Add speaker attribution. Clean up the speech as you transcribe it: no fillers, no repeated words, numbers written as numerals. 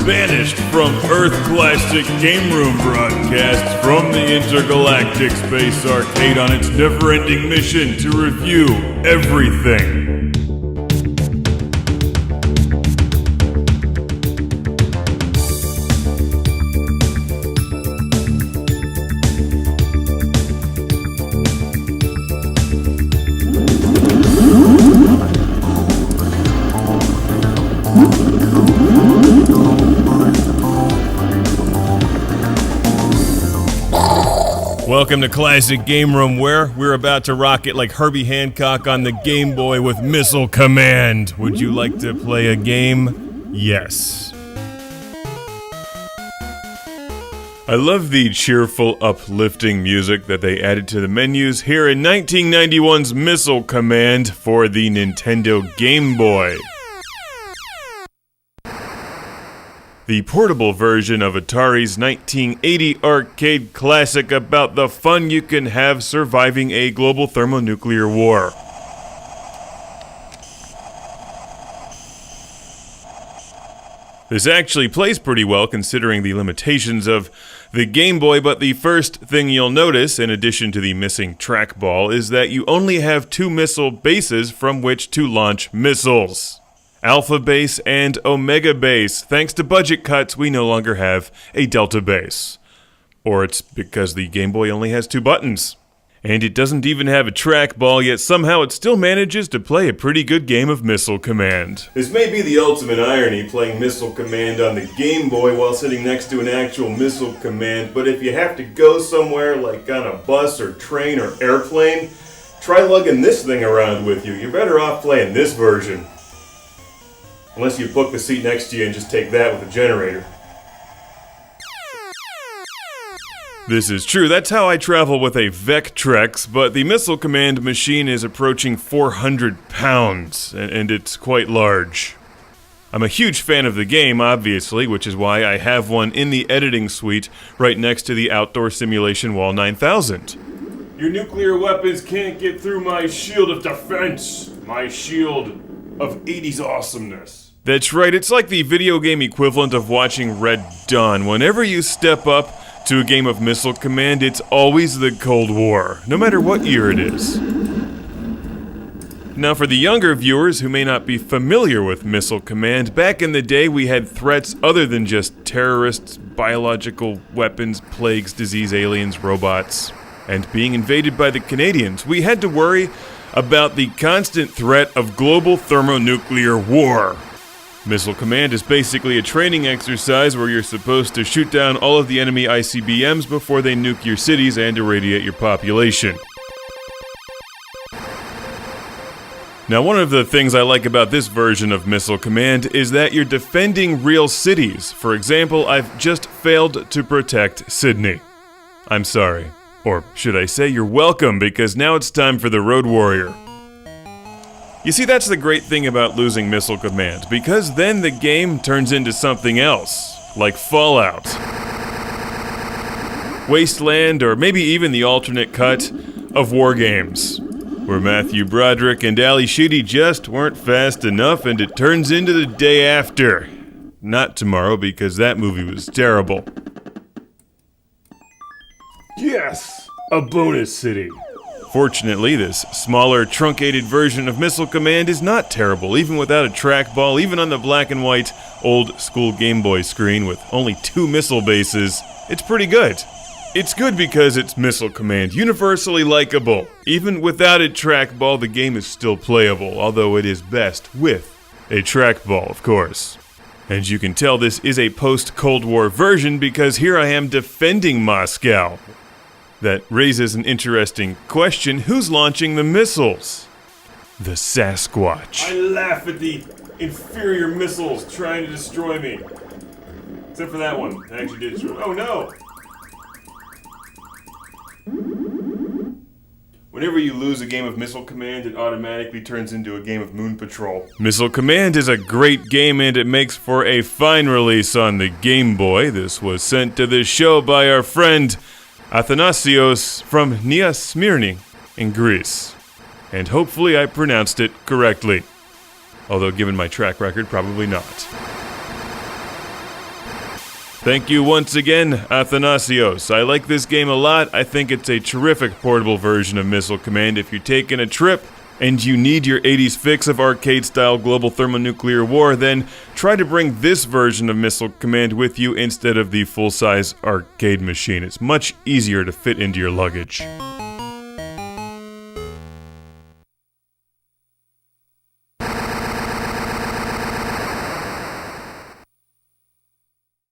Speaker 1: banished from Earth Classic Game Room broadcasts from the Intergalactic Space Arcade on its never-ending mission to review everything. Welcome to Classic Game Room, where we're about to rock it like Herbie Hancock on the Game Boy with Missile Command. Would you like to play a game? Yes. I love the cheerful, uplifting music that they added to the menus here in 1991's Missile Command for the Nintendo Game Boy. The portable version of Atari's 1980 arcade classic about the fun you can have surviving a global thermonuclear war. This actually plays pretty well considering the limitations of the Game Boy, but the first thing you'll notice, in addition to the missing trackball, is that you only have two missile bases from which to launch missiles. Alpha Base and Omega Base. Thanks to budget cuts, we no longer have a Delta Base. Or it's because the Game Boy only has two buttons. And it doesn't even have a trackball, yet somehow it still manages to play a pretty good game of Missile Command. This may be the ultimate irony, playing Missile Command on the Game Boy while sitting next to an actual Missile Command, but if you have to go somewhere like on a bus or train or airplane, try lugging this thing around with you. You're better off playing this version. Unless you book the seat next to you and just take that with a generator. This is true, that's how I travel with a Vectrex, but the Missile Command machine is approaching 400 pounds, and it's quite large. I'm a huge fan of the game, obviously, which is why I have one in the editing suite right next to the Outdoor Simulation Wall 9000. Your nuclear weapons can't get through my shield of defense, my shield of 80s awesomeness. That's right, it's like the video game equivalent of watching Red Dawn. Whenever you step up to a game of Missile Command, it's always the Cold War, no matter what year it is. Now for the younger viewers who may not be familiar with Missile Command, back in the day we had threats other than just terrorists, biological weapons, plagues, disease, aliens, robots, and being invaded by the Canadians. We had to worry about the constant threat of global thermonuclear war. Missile Command is basically a training exercise where you're supposed to shoot down all of the enemy ICBMs before they nuke your cities and irradiate your population. Now, one of the things I like about this version of Missile Command is that you're defending real cities. For example, I've just failed to protect Sydney. I'm sorry. Or should I say you're welcome, because now it's time for the Road Warrior. You see, that's the great thing about losing Missile Command, because then the game turns into something else, like Fallout, Wasteland, or maybe even the alternate cut of War Games, where Matthew Broderick and Ali Sheedy just weren't fast enough, and it turns into the day after. Not tomorrow, because that movie was terrible. Yes! A bonus city! Fortunately, this smaller, truncated version of Missile Command is not terrible, even without a trackball, even on the black and white, old-school Game Boy screen with only two missile bases. It's pretty good. It's good because it's Missile Command, universally likable. Even without a trackball, the game is still playable, although it is best with a trackball, of course. And you can tell this is a post-Cold War version because here I am defending Moscow. That raises an interesting question. Who's launching the missiles? The Sasquatch. I laugh at the inferior missiles trying to destroy me. Except for that one. It actually did destroy me. Oh no! Whenever you lose a game of Missile Command, it automatically turns into a game of Moon Patrol. Missile Command is a great game and it makes for a fine release on the Game Boy. This was sent to the show by our friend Athanasios from Nia Smyrni in Greece. And hopefully I pronounced it correctly. Although given my track record, probably not. Thank you once again, Athanasios. I like this game a lot. I think it's a terrific portable version of Missile Command. If you're taking a trip and you need your 80s fix of arcade-style global thermonuclear war, then try to bring this version of Missile Command with you instead of the full-size arcade machine. It's much easier to fit into your luggage.